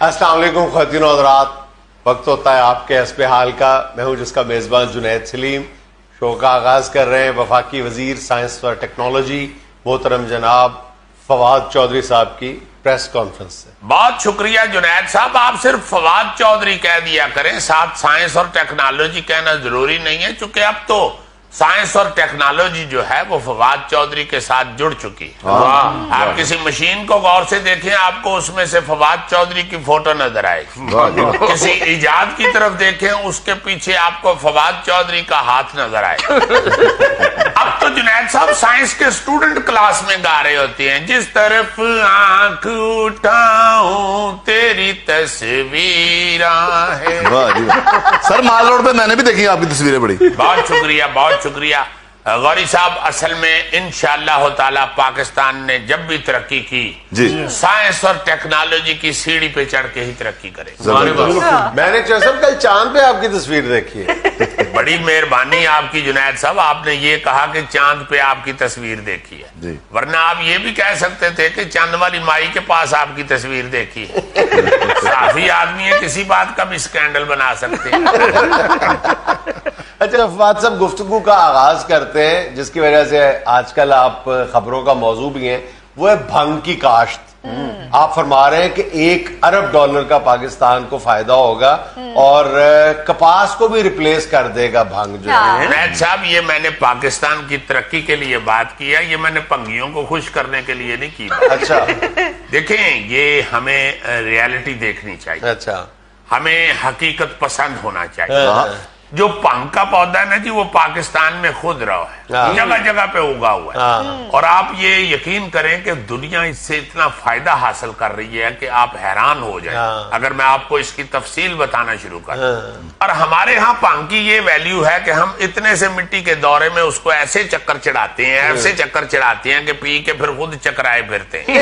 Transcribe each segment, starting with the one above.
अस्सलाम वालेकुम ख़वातीन और हज़रात, वक्त होता है आपके हस्बे हाल का। मैं हूं जिसका मेज़बान जुनैद सलीम। शो का आगाज कर रहे हैं वफाकी वजीर साइंस व टेक्नोलॉजी मोहतरम जनाब फवाद चौधरी साहब की प्रेस कॉन्फ्रेंस से। बहुत शुक्रिया जुनैद साहब, आप सिर्फ फवाद चौधरी कह दिया करें, साथ साइंस और टेक्नोलॉजी कहना जरूरी नहीं है, क्योंकि अब तो साइंस और टेक्नोलॉजी जो है वो फवाद चौधरी के साथ जुड़ चुकी है। आप किसी मशीन को गौर से देखें, आपको उसमें से फवाद चौधरी की फोटो नजर आएगी। किसी इजाद की तरफ देखें, उसके पीछे आपको फवाद चौधरी का हाथ नजर आएगा। अब तो जुनैद साहब साइंस के स्टूडेंट क्लास में गा रहे होते हैं, जिस तरफ आंख उठाऊं तेरी तस्वीर है। सर माल रोड पे मैंने भी देखी आपकी तस्वीरें बड़ी। बहुत शुक्रिया, बहुत शुक्रिया गौरी साहब। असल में इंशाअल्लाह ताला पाकिस्तान ने जब भी तरक्की की जी, साइंस और टेक्नोलॉजी की सीढ़ी पे चढ़ के ही तरक्की करे। मैंने चौसम कल चांद पे आपकी तस्वीर देखी है। बड़ी मेहरबानी आपकी जुनैद साहब, आपने ये कहा कि चांद पे आपकी तस्वीर देखी है जी। वरना आप ये भी कह सकते थे कि चांद वाली माई के पास आपकी तस्वीर देखी है। काफी आदमी है, किसी बात का भी स्कैंडल बना सकते हैं। अच्छा फवाद साहब, गुफ्तगू का आगाज करते हैं जिसकी वजह से आजकल आप खबरों का मौजू भी हैं, वो है भंग की काश्त। आप फरमा रहे हैं कि $1 अरब का पाकिस्तान को फायदा होगा और कपास को भी रिप्लेस कर देगा भंग जो है। जुनैद साहब, ये मैंने पाकिस्तान की तरक्की के लिए बात की है, ये मैंने भंगियों को खुश करने के लिए नहीं की। अच्छा देखें, ये हमें रियलिटी देखनी चाहिए। अच्छा, हमें हकीकत पसंद होना चाहिए। जो भंग का पौधा है ना जी, वो पाकिस्तान में खुद रहा है, जगह जगह पे उगा हुआ है। और आप ये यकीन करें कि दुनिया इससे इतना फायदा हासिल कर रही है कि आप हैरान हो जाए अगर मैं आपको इसकी तफसील बताना शुरू कर। और हमारे यहाँ भंग की ये वैल्यू है कि हम इतने से मिट्टी के दौरे में उसको ऐसे चक्कर चढ़ाते हैं, ऐसे चक्कर चढ़ाते हैं कि पी के फिर खुद चकराए फिरते हैं।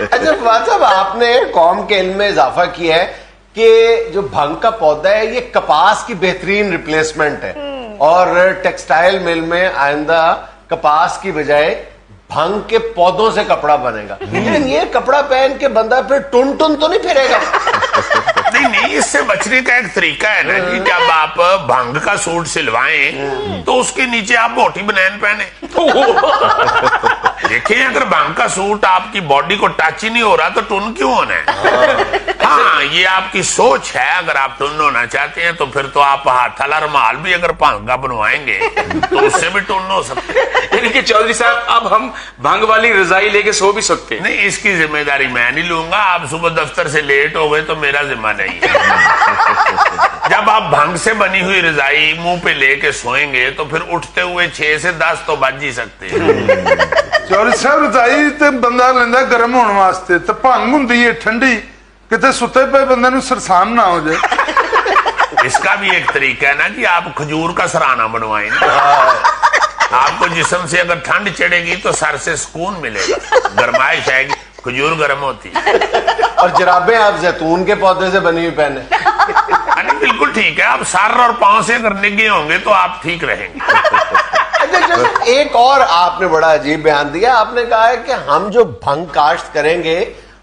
अच्छा फवाद साहब, आपने कौम के इल्म में इजाफा किया है कि जो भंग का पौधा है ये कपास की बेहतरीन रिप्लेसमेंट है और टेक्सटाइल मिल में आइंदा कपास की बजाय भंग के पौधों से कपड़ा बनेगा। लेकिन ये कपड़ा पहन के बंदा फिर टुन टुन तो नहीं फिरेगा? नहीं, इससे बचने का एक तरीका है ना कि जब आप भंग का सूट सिलवाएं तो उसके नीचे आप मोटी बनैन पहने। देखिए, अगर भंग का सूट आपकी बॉडी को टच ही नहीं हो रहा तो टुन क्यों होना है? हाँ, ये आपकी सोच है। अगर आप टुन होना चाहते हैं तो फिर तो आप हाथाला रुमाल भी अगर भंग का बनवाएंगे तो उससे भी टुन हो सकते हैं। यानी कि चौधरी साहब, अब हम भंग वाली रजाई लेके सो भी सकते हैं? नहीं, इसकी जिम्मेदारी मैं नहीं लूंगा। आप सुबह दफ्तर से लेट हो गए तो मेरा जिम्मा नहीं है। जब आप भंग से बनी हुई रजाई मुंह पे लेके सोएंगे तो फिर उठते हुए 6 से 10 तो बज ही सकते हैं। चौधरी साहब, रजाई ते बंदा लेंदा गर्म होने वास्ते, ते भंग हुंदी है ठंडी, किते सुते पे बंदे नूं सरसाम ना हो जाए। इसका भी एक तरीका है ना जी, आप खजूर का सराहना बनवाएं ना। आपको जिस्म से अगर ठंड चढ़ेगी तो सर से सुकून मिलेगा, गर्माइश आएगी, खजूर गर्म होती है। और जराबें आप जैतून के पौधे से बनी हुई पहने। नहीं, बिल्कुल ठीक है। आप सर और पांव से अगर निगे होंगे तो आप ठीक रहेंगे। अच्छा, एक और आपने बड़ा अजीब बयान दिया। आपने कहा है कि हम जो भंग काश्त करेंगे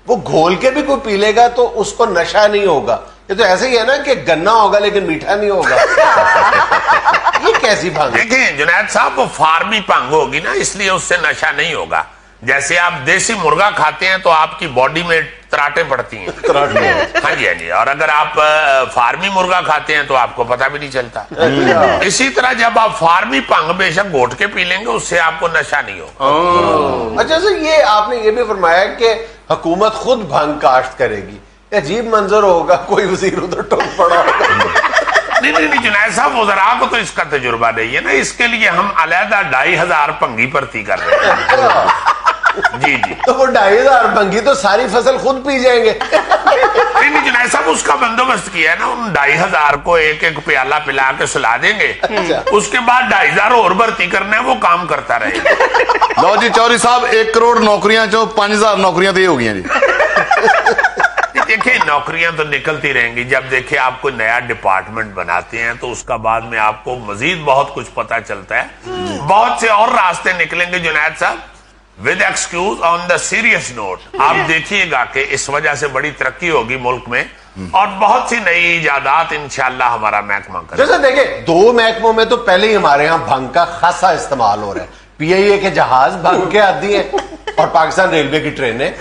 वो घोल के भी कोई पी लेगा तो उसको नशा नहीं होगा। ये तो ऐसे ही है ना कि गन्ना होगा लेकिन मीठा नहीं होगा। ये कैसी भंग? देखें जुनैद साहब, वो फार्मी भंग होगी ना, इसलिए उससे नशा नहीं होगा। जैसे आप देसी मुर्गा खाते हैं तो आपकी बॉडी में तराटे पड़ती हैं। हाँ जी, हाँ जी। और अगर आप फार्मी मुर्गा खाते हैं तो आपको पता भी नहीं चलता। इसी तरह जब आप फार्मी भंग बेशक घोट के पी लेंगे उससे आपको नशा नहीं होगा। अच्छा सर, ये आपने ये भी फरमाया कि हुकूमत खुद भंग काश्त करेगी। अजीब मंजर होगा, कोई वजीर उधर टोक पड़ा होगा। नहीं जुनैद साहब, वज़रा को तो इसका तजुर्बा नहीं है ना, इसके लिए हम अलहदा 2500 भंगी भर्ती कर रहे हैं। जी जी। तो वो 2500 भंगी तो सारी फसल खुद पी जाएंगे। नहीं जुनैद साहब, उसका बंदोबस्त किया है ना, उन 2500 को एक एक प्याला पिला के सुला देंगे। अच्छा। उसके बाद 2500 और भर्ती करना है, वो काम करता रहेगा। लो जी चौधरी साहब, 1 करोड़ नौकरियां जो 5000 नौकरियां तो ये हो गई जी। देखिए, नौकरियां तो निकलती रहेंगी। जब देखिए आप कोई नया डिपार्टमेंट बनाते हैं तो उसका बाद में आपको मजीद बहुत कुछ पता चलता है। बहुत से और रास्ते निकलेंगे जुनैद साहब। With excuse on the serious note आप देखिएगा कि इस वजह से बड़ी तरक्की होगी मुल्क में और बहुत सी नई इजादात इंशाल्लाह हमारा महकमा करेगा। जैसे देखिए 2 महकमों में तो पहले ही हमारे यहाँ भंग का खासा इस्तेमाल हो रहा है। PIA के जहाज भंग के आदी हैं और पाकिस्तान रेलवे की ट्रेनें।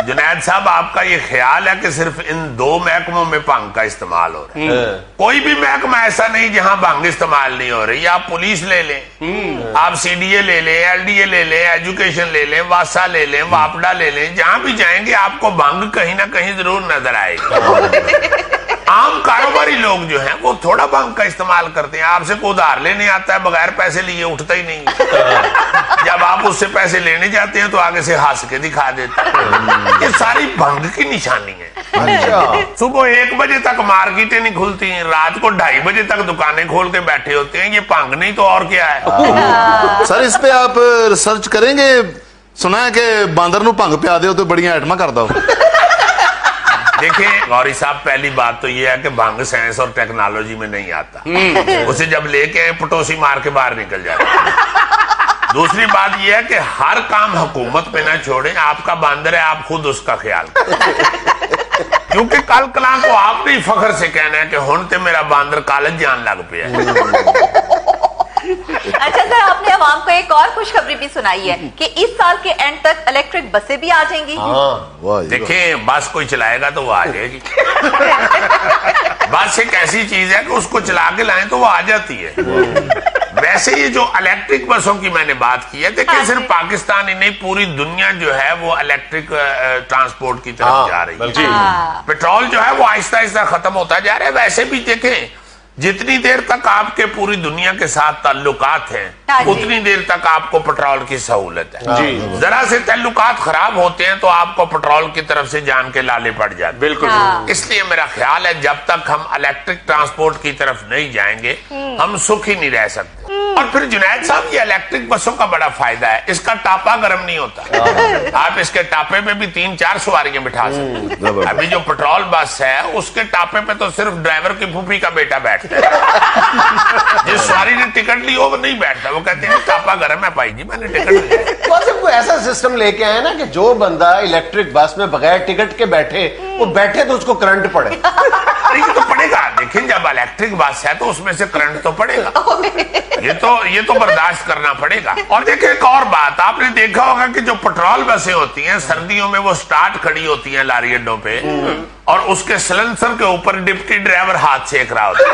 जुनैद साहब, आपका ये ख्याल है कि सिर्फ इन 2 महकमों में भंग का इस्तेमाल हो रहा है? कोई भी महकमा ऐसा नहीं जहां भंग इस्तेमाल नहीं हो रही। आप पुलिस ले लें, आप CDA ले लें, LDA ले लें, एजुकेशन ले लें, वासा ले लें, वापडा ले लें, जहां भी जाएंगे आपको भंग कहीं ना कहीं जरूर नजर आएगी। आम कारोबारी लोग जो हैं वो थोड़ा भंग का इस्तेमाल करते हैं। आपसे कोई उधार लेने आता है, बगैर पैसे लिए उठता ही नहीं। जब आप उससे पैसे लेने जाते हैं तो आगे से हंस के दिखा देते हैं। ये सारी भंग की निशानी है। अच्छा। सुबह 1 बजे तक मार्केटें नहीं खुलती हैं, रात को 2:30 बजे तक दुकानें खोल के बैठे होते हैं। ये भंग नहीं तो और क्या है? सर इस पे आप रिसर्च करेंगे? सुना है कि बांदर नू भंग पिया दो तो बड़ियां आइटमां करदा हो। देखिए गौरी साहब, पहली बात तो ये है कि भंग साइंस और टेक्नोलॉजी में नहीं आता। उसे जब लेके आए पटोसी मार के बाहर निकल जाते। दूसरी बात यह है कि हर काम हुकूमत पे ना छोड़ें। आपका बांदर है, आप खुद उसका ख्याल करें, क्योंकि कल कला को आपने फखर से कहना है कि हुण ते मेरा बांदर कॉलेज जान लग पे। अच्छा सर, आपने अवाम को एक और खुशखबरी भी सुनाई है कि इस साल के एंड तक इलेक्ट्रिक बसें भी आ जाएंगी। देखें, बस कोई चलाएगा तो वो आ जाएगी। बस एक ऐसी चीज है कि उसको चला के लाएं तो वो आ जाती है। वैसे ये जो इलेक्ट्रिक बसों की मैंने बात की है, देखिए सिर्फ पाकिस्तान ही नहीं, पूरी दुनिया जो है वो इलेक्ट्रिक ट्रांसपोर्ट की तरफ जा रही है। पेट्रोल जो है वो आहिस्ता आहिस्ता खत्म होता जा रहा है। वैसे भी देखें, जितनी देर तक आपके पूरी दुनिया के साथ ताल्लुकात हैं उतनी देर तक आपको पेट्रोल की सहूलत है। जरा से ताल्लुकात खराब होते हैं तो आपको पेट्रोल की तरफ से जान के लाले पड़ जाते। बिल्कुल। इसलिए मेरा ख्याल है जब तक हम इलेक्ट्रिक ट्रांसपोर्ट की तरफ नहीं जाएंगे हम सुख ही नहीं रह सकते। और फिर जुनैद साहब, ये इलेक्ट्रिक बसों का बड़ा फायदा है, इसका टापा गर्म नहीं होता। आप इसके टापे पे भी 3-4 सवारियां बिठा सकते हैं। अभी जो पेट्रोल बस है उसके टापे पे तो सिर्फ ड्राइवर की फूफी का बेटा बैठता है। जिस सवारी ने टिकट ली हो वो नहीं बैठता, वो कहते हैं टापा गर्म है भाई जी, मैंने टिकट लिया। तो कोई ऐसा सिस्टम लेके आए ना कि जो बंदा इलेक्ट्रिक बस में बगैर टिकट के बैठे, वो बैठे तो उसको करंट पड़े। ये तो पड़ेगा। देखिए, जब इलेक्ट्रिक बस है तो उसमें से करंट तो पड़ेगा। ये तो बर्दाश्त करना पड़ेगा। और देखिए एक और बात, आपने देखा होगा कि जो पेट्रोल बसें होती हैं सर्दियों में वो स्टार्ट खड़ी होती हैं लारी अड्डों पे और उसके सिलेंसर के ऊपर डिप्टी ड्राइवर हाथ सेक रहा होता है।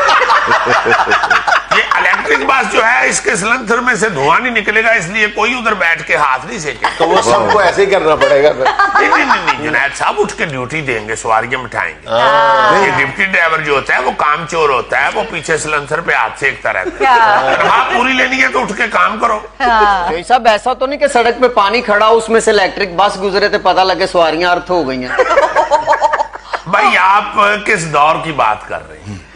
ये इलेक्ट्रिक बस जो है इसके सिलेंसर में से धुआं नहीं निकलेगा, इसलिए कोई उधर बैठ के हाथ नहीं सेकेगा। तो वो सबको ऐसे ही करना पड़ेगा। नहीं, जुनैद साहब उठ के ड्यूटी देंगे, सवारियां बिठाएंगे। ये डिप्टी ड्राइवर जो होता है वो काम चोर होता है, वो पीछे सिलेंसर पे हाथ सेकता रहता है। आप पूरी लेनी है तो उठ के काम करो। सब ऐसा तो नहीं कि सड़क पे पानी खड़ा उसमें से इलेक्ट्रिक बस गुजरे तो पता लगे सवारियां अर्थ हो गई हैं। भाई आप किस दौर की बात कर रहे हैं?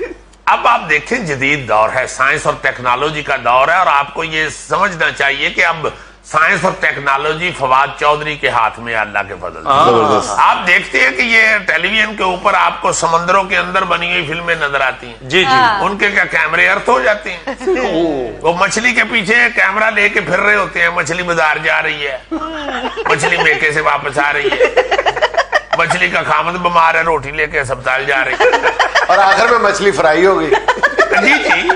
अब आप देखें, जदीद दौर है, साइंस और टेक्नोलॉजी का दौर है और आपको ये समझना चाहिए कि अब साइंस और टेक्नोलॉजी फवाद चौधरी के हाथ में, अल्लाह के फजल। आप देखते हैं कि ये टेलीविजन के ऊपर आपको समंदरों के अंदर बनी हुई फिल्में नजर आती हैं। जी जी। उनके क्या कैमरे अर्थ हो जाते हैं? वो मछली के पीछे कैमरा लेके फिर रहे होते हैं, मछली बाजार जा रही है, मछली मेके से वापस आ रही है, मछली का खामद बीमार है, रोटी लेके अस्पताल जा रही है और आखिर में मछली फ्राई हो गई। जी जी,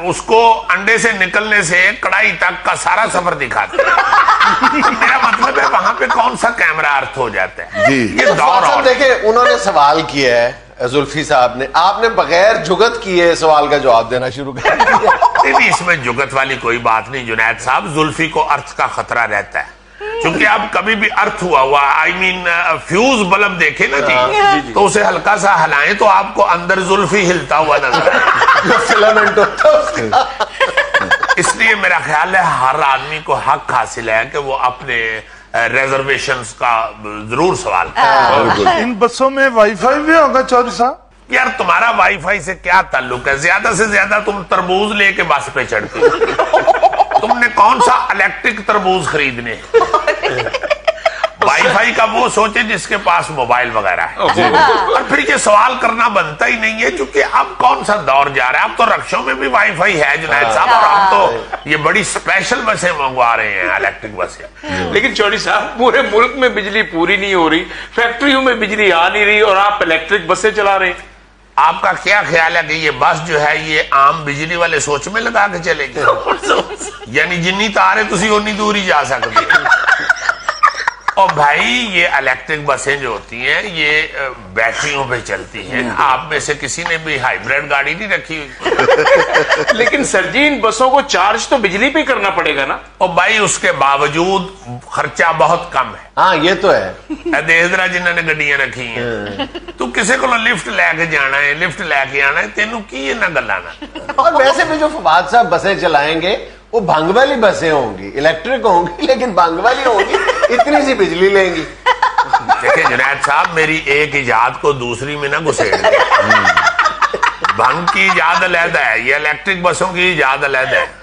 उसको अंडे से निकलने से कढ़ाई तक का सारा सफर दिखाते हैं। मेरा मतलब है वहां पे कौन सा कैमरा अर्थ हो जाता है। ये दौर देखिए, उन्होंने सवाल किया है जुल्फी साहब ने, आपने बगैर जुगत किए सवाल का जवाब देना शुरू कर दिया। नहीं, इसमें जुगत वाली कोई बात नहीं जुनैद साहब। जुल्फी को अर्थ का खतरा रहता है, क्योंकि आप कभी भी अर्थ हुआ आई मीन फ्यूज बल्ब देखे ना जी, तो उसे हल्का सा हिलाएं तो आपको अंदर जुल्फी हिलता हुआ नजर आए। फिलामेंट होता है। इसलिए मेरा ख्याल है हर आदमी को हक हासिल है कि वो अपने रिजर्वेशंस का जरूर सवाल करे। इन बसों में वाईफाई भी होगा चौधरी साहब? यार तुम्हारा वाईफाई से क्या ताल्लुक है? ज्यादा से ज्यादा तुम तरबूज लेके बस पे चढ़ते हो। तुमने कौन सा इलेक्ट्रिक तरबूज खरीदने? वाईफाई का वो सोचे जिसके पास मोबाइल वगैरह है। और फिर ये सवाल करना बनता ही नहीं है, क्योंकि अब कौन सा दौर जा रहा है। अब तो रक्शों में भी वाईफाई है जुनैद साहब, और अब तो ये बड़ी स्पेशल बसें मंगवा रहे हैं, इलेक्ट्रिक बसें। लेकिन चौधरी साहब, पूरे मुल्क में बिजली पूरी नहीं हो रही, फैक्ट्रियों में बिजली आ नहीं रही, और आप इलेक्ट्रिक बसें चला रहे हैं। आपका क्या ख्याल है कि ये बस जो है ये आम बिजली वाले सोच में लगा के चलेगी? यानी जिन्नी तार है तुसी उन्नी दूर ही जा सकती है। और भाई ये इलेक्ट्रिक बसें जो होती हैं ये बैटरियों पे चलती हैं। आप में से किसी ने भी हाइब्रिड गाड़ी नहीं रखी हुई? लेकिन सर जी, इन बसों को चार्ज तो बिजली पे करना पड़ेगा ना। और भाई उसके बावजूद खर्चा बहुत कम है। हाँ ये तो है। देहदरा जिन्होंने गड्डियां रखी हैं, तू किसी को लिफ्ट लैके जाना है, लिफ्ट लैके आना है, तेनू की इन्ना गल्लां ना। और वैसे भी जो फवाद साहब बसें चलाएंगे वो भंग वाली बसें होंगी, इलेक्ट्रिक होंगी लेकिन भंग वाली होंगी, इतनी सी बिजली लेंगी। देखिए जुनैद साहब, मेरी एक इजाद को दूसरी में ना घुसेड़ दे। भंग की इजाद अलहदा है, ये इलेक्ट्रिक बसों की इजाद अलहदा है।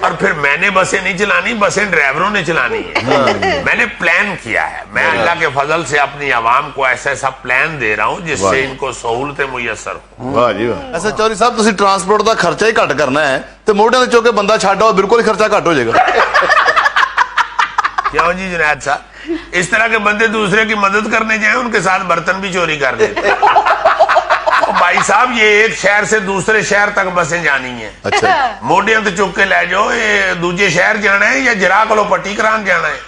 और फिर मैंने बसें नहीं चलानी, बसें ड्राइवरों ने चलानी है। मैंने प्लान किया है, मैं अल्लाह के फजल से अपनी आवाम को ऐसा ऐसा प्लान दे रहा हूँ जिससे इनको सहूलतें मुयसर हो। वाह जी वाह। ऐसा चौधरी साहब, तुसी ट्रांसपोर्ट का खर्चा ही घट करना है तो मोढ़े ते चुक के बंदा छड्ड आओ, बिल्कुल ही खर्चा घट हो जाएगा। क्यों जी जुनैद साहब, इस तरह के बंदे दूसरे की मदद करने जाए, उनके साथ बर्तन भी चोरी कर देते। भाई साहब, ये एक शहर से दूसरे शहर तक बसें जानी है। अच्छा, मोडियां तो चुक के ले जाओ, ये दूजे शहर जाना है या जरा को पट्टी करान जाना है।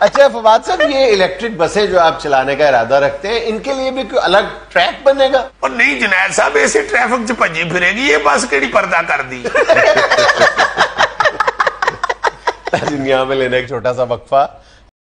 अच्छा फवाद साहब, ये इलेक्ट्रिक बसें जो आप चलाने का इरादा रखते हैं, इनके लिए भी कोई अलग ट्रैक बनेगा? और नहीं जुनैद साहब, ऐसे ट्रैफिक च भजी फिरेगी, ये बस केड़ी पर्दा कर दी। दुनिया में लेने एक छोटा सा वक्फा,